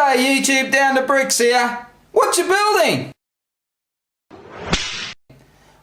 G'day YouTube, Down to Bricks here. What you building?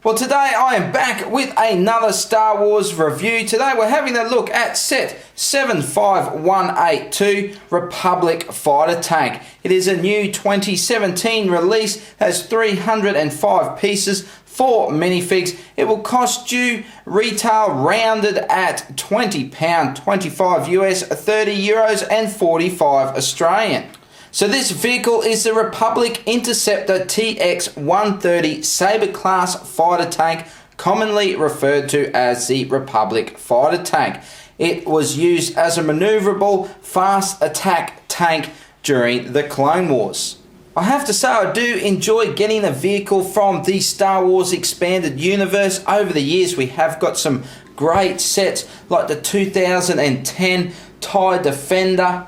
Well, today I am back with another Star Wars review. Today we're having a look at set 75182 Republic Fighter Tank. It is a new 2017 release, has 305 pieces, 4 minifigs. It will cost you retail rounded at £20, 25 US, 30 euros and 45 Australian. So this vehicle is the Republic Interceptor TX-130 Sabre class fighter tank, commonly referred to as the Republic Fighter Tank. It was used as a maneuverable fast attack tank during the Clone Wars. I have to say I do enjoy getting a vehicle from the Star Wars Expanded Universe. Over the years we have got some great sets like the 2010 TIE Defender,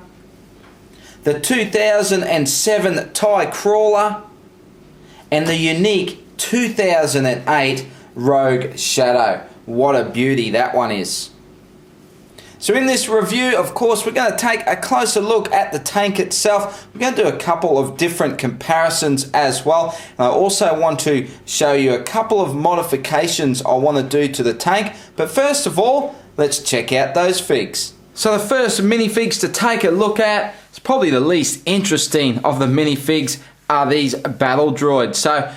the 2007 TIE Crawler, and the unique 2008 Rogue Shadow. What a beauty that one is. So in this review, of course, we're going to take a closer look at the tank itself. We're going to do a couple of different comparisons as well. And I also want to show you a couple of modifications I want to do to the tank. But first of all, let's check out those figs. So the first minifigs to take a look at, it's probably the least interesting of the minifigs, are these battle droids. So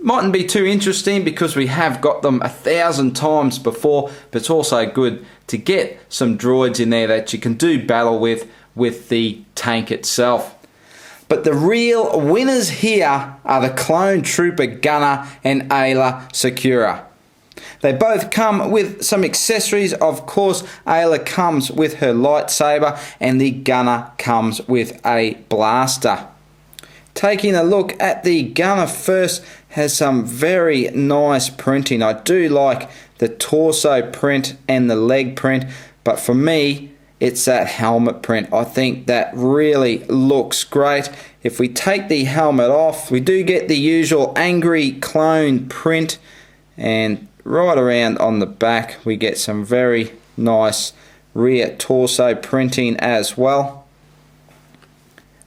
mightn't be too interesting because we have got them 1,000 times before, but it's also good to get some droids in there that you can do battle with the tank itself. But the real winners here are the Clone Trooper Gunner and Ayla Secura. They both come with some accessories. Of course, Ayla comes with her lightsaber and the Gunner comes with a blaster. Taking a look at the Gunner first, has some very nice printing. I do like the torso print and the leg print, but for me it's that helmet print. I think that really looks great. If we take the helmet off, we do get the usual angry clone print, and right around on the back we get some very nice rear torso printing as well.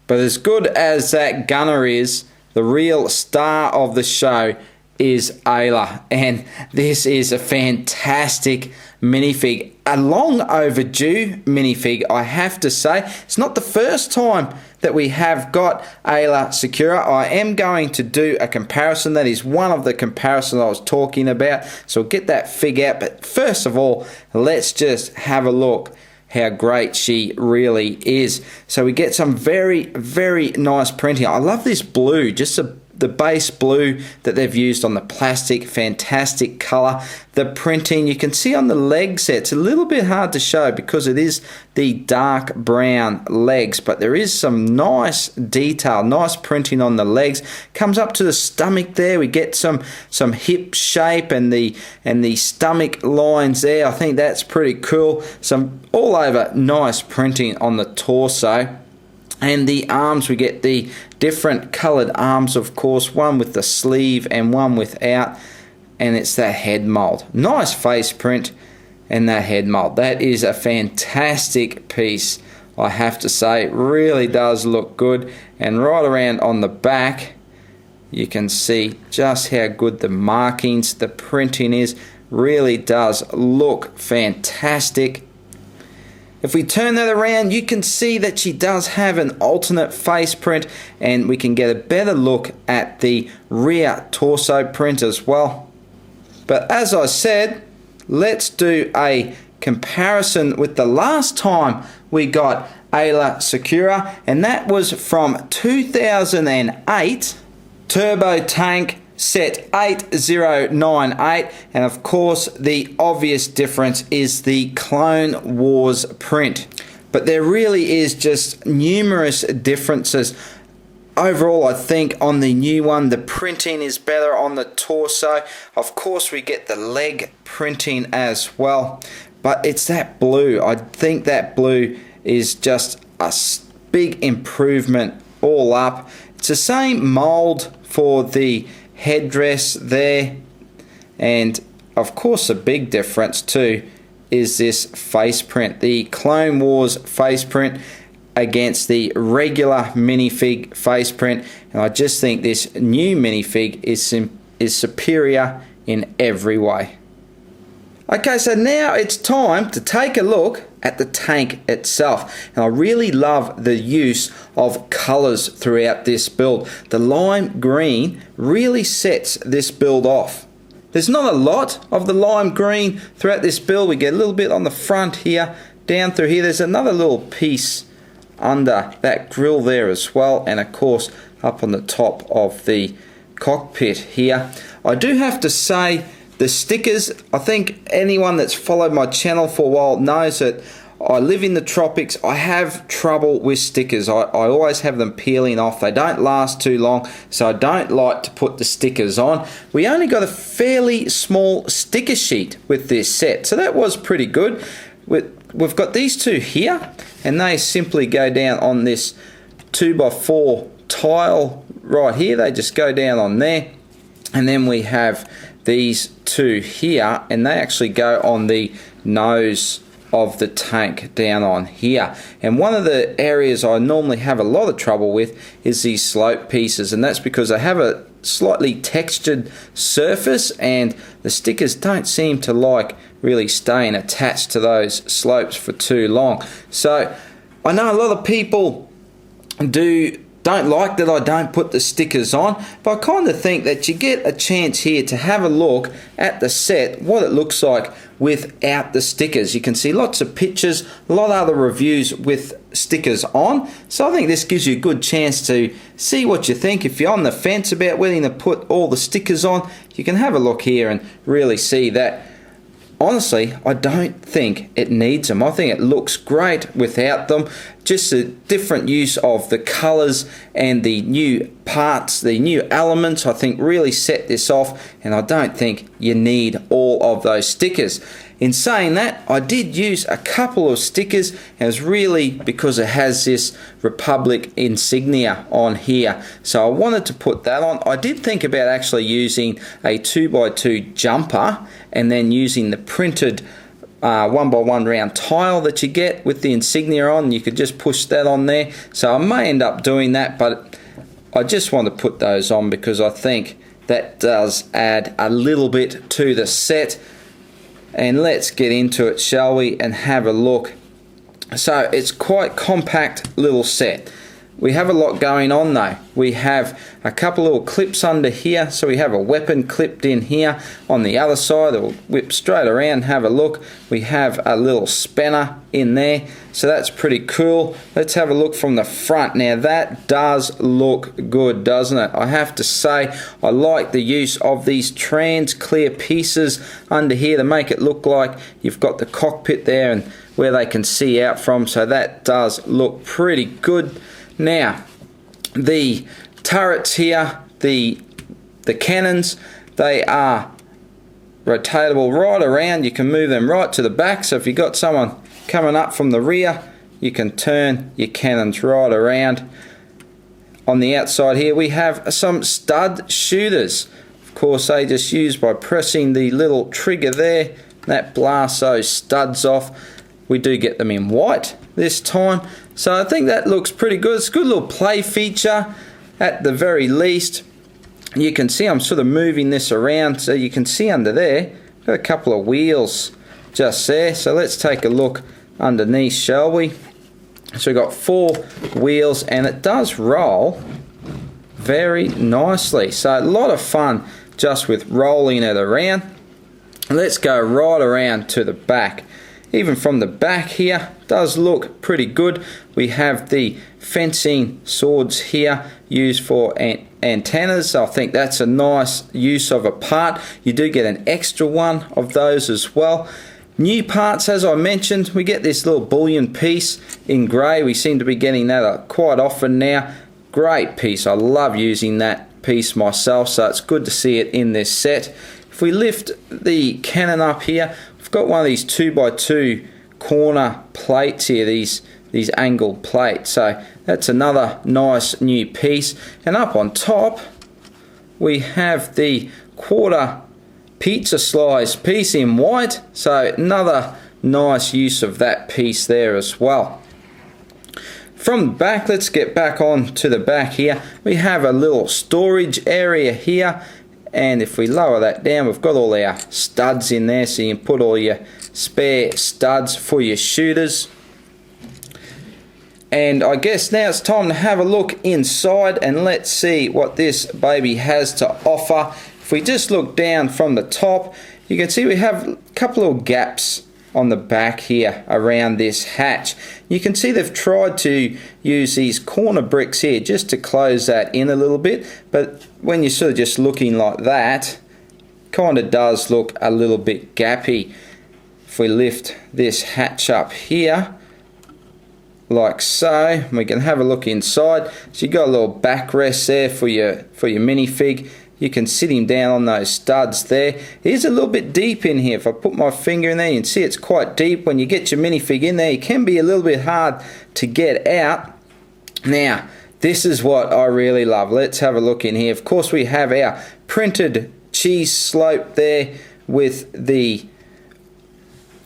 But as good as that Gunner is, the real star of the show is Ayla, and this is a fantastic minifig. A long overdue minifig, I have to say. It's not the first time that we have got Ayla Secura. I am going to do a comparison. That is one of the comparisons I was talking about, so we'll get that fig out. But first of all, let's just have a look how great she really is. So we get some very, very nice printing. I love this blue, just the base blue that they've used on the plastic. Fantastic color. The printing, you can see on the legs, it's a little bit hard to show because it is the dark brown legs, but there is some nice detail, nice printing on the legs. Comes up to the stomach there, we get some hip shape and the stomach lines there. I think that's pretty cool. Some all over nice printing on the torso. And the arms, we get the different coloured arms, of course, one with the sleeve and one without, and it's that head mould. Nice face print and that head mould. That is a fantastic piece, I have to say. It really does look good. And right around on the back, you can see just how good the markings, the printing is. Really does look fantastic. If we turn that around, you can see that she does have an alternate face print, and we can get a better look at the rear torso print as well. But as I said, let's do a comparison with the last time we got Ayla Secura, and that was from 2008 Turbo Tank set 8098, and of course the obvious difference is the Clone Wars print. But there really is just numerous differences. Overall, I think on the new one, the printing is better on the torso. Of course, we get the leg printing as well. But it's that blue. I think that blue is just a big improvement all up. It's the same mold for the headdress there, and of course a big difference too is this face print. The Clone Wars face print against the regular minifig face print, and I just think this new minifig is superior in every way. Okay, so now it's time to take a look at the tank itself, and I really love the use of colours throughout this build. The lime green really sets this build off. There's not a lot of the lime green throughout this build. We get a little bit on the front here, down through here. There's another little piece under that grill there as well, and of course up on the top of the cockpit here. I do have to say, the stickers, I think anyone that's followed my channel for a while knows that I live in the tropics. I have trouble with stickers. I always have them peeling off. They don't last too long, so I don't like to put the stickers on. We only got a fairly small sticker sheet with this set, so that was pretty good. We've got these two here, and they simply go down on this 2x4 tile right here. They just go down on there, and then we have these two here, and they actually go on the nose of the tank down on here. And one of the areas I normally have a lot of trouble with is these slope pieces, and that's because they have a slightly textured surface, and the stickers don't seem to like really staying attached to those slopes for too long. So I know a lot of people don't like that I don't put the stickers on, but I kind of think that you get a chance here to have a look at the set, what it looks like without the stickers. You can see lots of pictures, a lot of other reviews with stickers on, so I think this gives you a good chance to see what you think. If you're on the fence about whether to put all the stickers on, you can have a look here and really see that. Honestly, I don't think it needs them. I think it looks great without them. Just a different use of the colours and the new parts, the new elements, I think really set this off, and I don't think you need all of those stickers. In saying that, I did use a couple of stickers, and it's really because it has this Republic insignia on here, so I wanted to put that on. I did think about actually using a 2x2 jumper and then using the printed 1x1 round tile that you get with the insignia on. You could just push that on there, so I may end up doing that, but I just want to put those on because I think that does add a little bit to the set. And let's get into it, shall we, and have a look. So it's quite compact little set. We have a lot going on though. We have a couple little clips under here, so we have a weapon clipped in here. On the other side, it'll whip straight around, have a look. We have a little spanner in there, so that's pretty cool. Let's have a look from the front. Now that does look good, doesn't it? I have to say, I like the use of these trans clear pieces under here to make it look like you've got the cockpit there and where they can see out from, so that does look pretty good. Now, the turrets here, the cannons, they are rotatable right around. You can move them right to the back, so if you've got someone coming up from the rear, you can turn your cannons right around. On the outside here, we have some stud shooters. Of course, they just use by pressing the little trigger there. That blasts those studs off. We do get them in white this time, so I think that looks pretty good. It's a good little play feature at the very least. You can see I'm sort of moving this around, so you can see under there got a couple of wheels just there. So let's take a look underneath, shall we? So we've got 4 wheels, and it does roll very nicely, so a lot of fun just with rolling it around. Let's go right around to the back. Even from the back here, does look pretty good. We have the fencing swords here used for antennas. I think that's a nice use of a part. You do get an extra one of those as well. New parts, as I mentioned, we get this little bullion piece in grey. We seem to be getting that quite often now. Great piece. I love using that piece myself, so it's good to see it in this set. If we lift the cannon up here, we've got one of these 2x2 corner plates here, these angled plates, so that's another nice new piece. And up on top we have the quarter pizza slice piece in white, so another nice use of that piece there as well. From the back, let's get back on to the back here. We have a little storage area here, and if we lower that down, we've got all our studs in there, so you can put all your spare studs for your shooters. And I guess now it's time to have a look inside, and let's see what this baby has to offer. If we just look down from the top, you can see we have a couple of gaps on the back here around this hatch. You can see they've tried to use these corner bricks here just to close that in a little bit, but when you're sort of just looking like that, kind of does look a little bit gappy. If we lift this hatch up here, like so, we can have a look inside. So you've got a little backrest there for your minifig. You can sit him down on those studs there. It is a little bit deep in here. If I put my finger in there, you can see it's quite deep. When you get your minifig in there, it can be a little bit hard to get out. Now, this is what I really love. Let's have a look in here. Of course, we have our printed cheese slope there with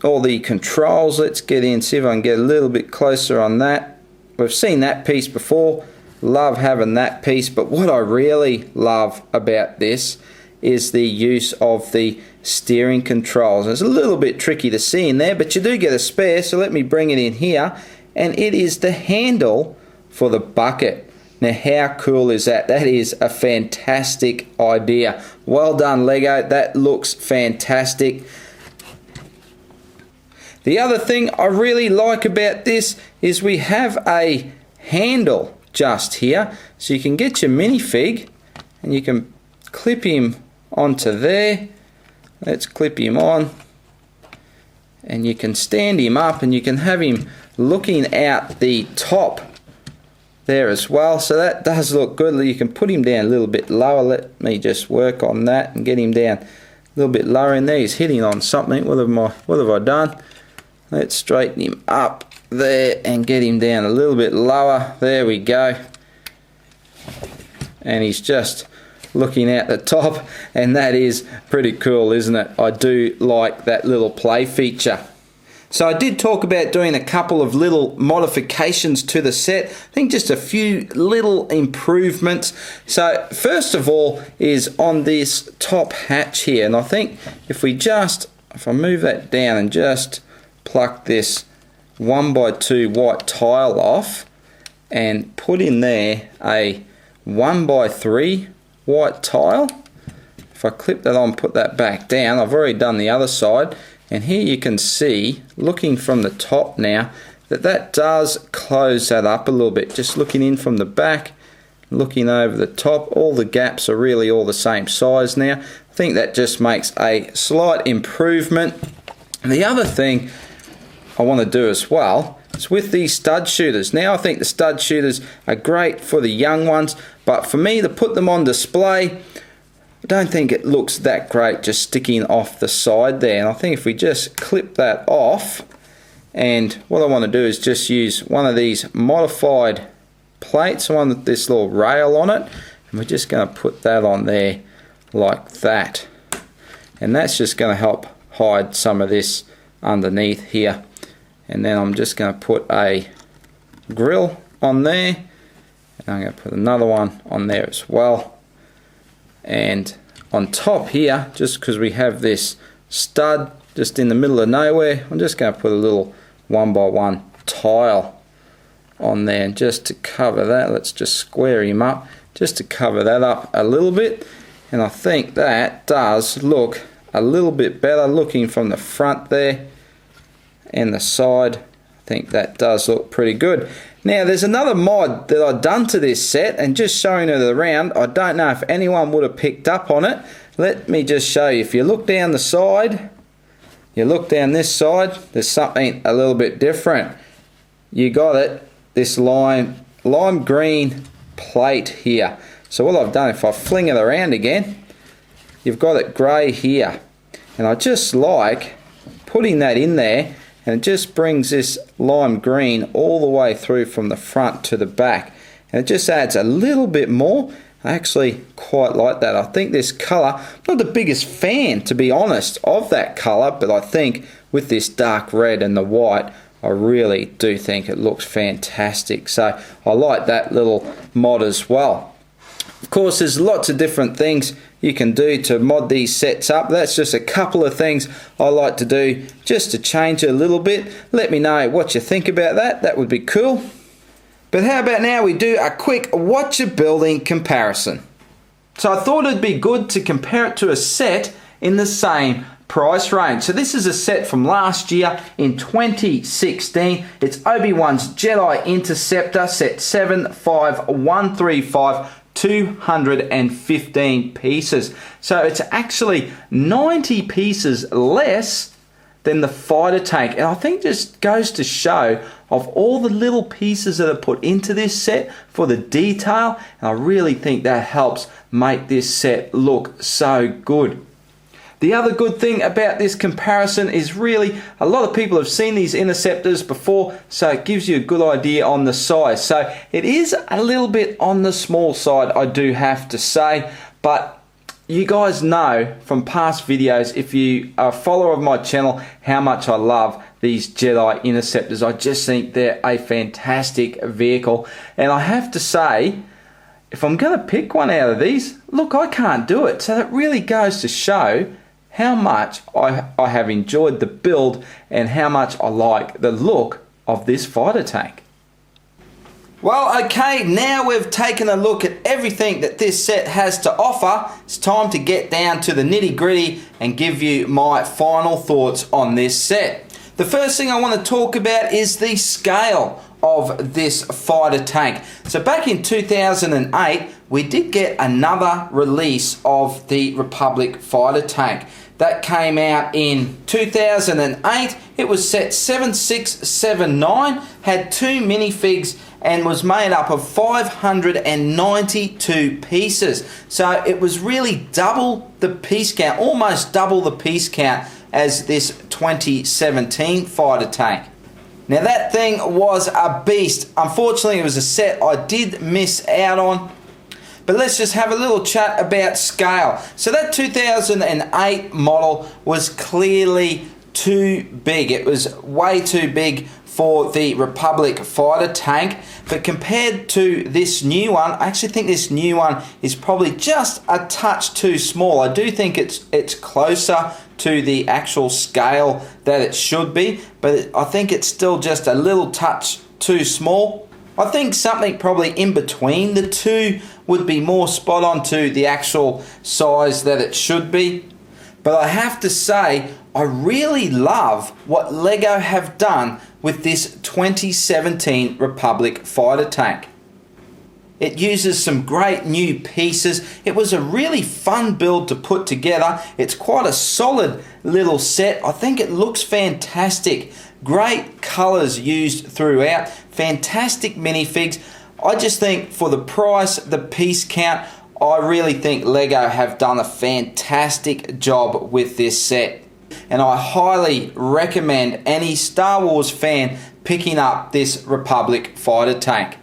all the controls. Let's get in, see if I can get a little bit closer on that. We've seen that piece before. Love having that piece, but what I really love about this is the use of the steering controls. It's a little bit tricky to see in there, but you do get a spare, so let me bring it in here, and it is the handle for the bucket. Now how cool is that? That is a fantastic idea. Well done, Lego. That looks fantastic. The other thing I really like about this is we have a handle just here, so you can get your minifig and you can clip him onto there. Let's clip him on, and you can stand him up, and you can have him looking out the top there as well, so that does look good. You can put him down a little bit lower. Let me just work on that and get him down a little bit lower in there. He's hitting on something. What have I done? Let's straighten him up there and get him down a little bit lower. There we go. And he's just looking out the top, and that is pretty cool, isn't it? I do like that little play feature. So I did talk about doing a couple of little modifications to the set. I think just a few little improvements. So first of all is on this top hatch here, and I think if I move that down and just pluck this 1x2 white tile off and put in there a 1x3 white tile. If I clip that on, put that back down, I've already done the other side, and here you can see, looking from the top now, that does close that up a little bit. Just looking in from the back, looking over the top, all the gaps are really all the same size now. I think that just makes a slight improvement. And the other thing I want to do as well is with these stud shooters. Now I think the stud shooters are great for the young ones, but for me to put them on display, I don't think it looks that great just sticking off the side there. And I think if we just clip that off, and what I want to do is just use one of these modified plates, one with this little rail on it, and we're just going to put that on there like that. And that's just going to help hide some of this underneath here. And then I'm just going to put a grill on there, and I'm going to put another one on there as well. And on top here, just because we have this stud just in the middle of nowhere, I'm just going to put a little 1x1 tile on there, and just to cover that, let's just square him up just to cover that up a little bit. And I think that does look a little bit better looking from the front there and the side. I think that does look pretty good. Now there's another mod that I've done to this set, and just showing it around, I don't know if anyone would have picked up on it. Let me just show you. If you look down the side, you look down this side, there's something a little bit different. You got it, this lime green plate here. So what I've done, if I fling it around again, you've got it grey here. And I just like putting that in there, and it just brings this lime green all the way through from the front to the back, and it just adds a little bit more. I actually quite like that. I think this colour, I'm not the biggest fan to be honest of that colour, but I think with this dark red and the white, I really do think it looks fantastic. So I like that little mod as well. Of course, there's lots of different things you can do to mod these sets up. That's just a couple of things I like to do just to change it a little bit. Let me know what you think about that. That would be cool. But how about now we do a quick what you're building comparison. So I thought it'd be good to compare it to a set in the same price range. So this is a set from last year in 2016. It's Obi-Wan's Jedi Interceptor, set 75135, 215 pieces. So it's actually 90 pieces less than the fighter tank. And I think just goes to show of all the little pieces that are put into this set for the detail. And I really think that helps make this set look so good. The other good thing about this comparison is really a lot of people have seen these interceptors before, so it gives you a good idea on the size. So it is a little bit on the small side, I do have to say, but you guys know from past videos, if you are a follower of my channel, how much I love these Jedi Interceptors. I just think they're a fantastic vehicle, and I have to say, if I'm going to pick one out of these, look, I can't do it. So that really goes to show how much I have enjoyed the build and how much I like the look of this fighter tank. Well, okay, now we've taken a look at everything that this set has to offer. It's time to get down to the nitty-gritty and give you my final thoughts on this set. The first thing I want to talk about is the scale of this fighter tank. So back in 2008, we did get another release of the Republic fighter tank. That came out in 2008. It was set 7679, had 2 minifigs, and was made up of 592 pieces. So it was really double the piece count, almost double the piece count as this 2017 fighter tank. Now that thing was a beast. Unfortunately, it was a set I did miss out on. But let's just have a little chat about scale. So that 2008 model was clearly too big. It was way too big for the Republic fighter tank. But compared to this new one, I actually think this new one is probably just a touch too small. I do think it's closer to the actual scale that it should be, but I think it's still just a little touch too small. I think something probably in between the two would be more spot on to the actual size that it should be. But I have to say, I really love what LEGO have done with this 2017 Republic fighter tank. It uses some great new pieces. It was a really fun build to put together. It's quite a solid little set. I think it looks fantastic. Great colours used throughout. Fantastic minifigs. I just think for the price, the piece count, I really think LEGO have done a fantastic job with this set. And I highly recommend any Star Wars fan picking up this Republic fighter tank.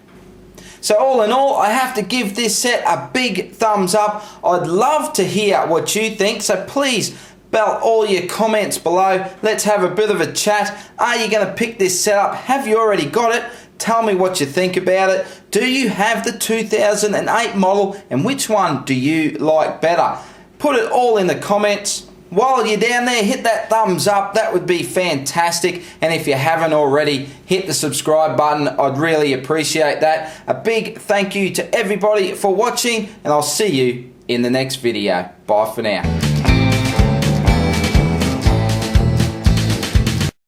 So all in all, I have to give this set a big thumbs up. I'd love to hear what you think, so please belt all your comments below. Let's have a bit of a chat. Are you going to pick this set up? Have you already got it? Tell me what you think about it. Do you have the 2008 model, and which one do you like better? Put it all in the comments. While you're down there, hit that thumbs up. That would be fantastic. And if you haven't already, hit the subscribe button. I'd really appreciate that. A big thank you to everybody for watching, and I'll see you in the next video. Bye for now.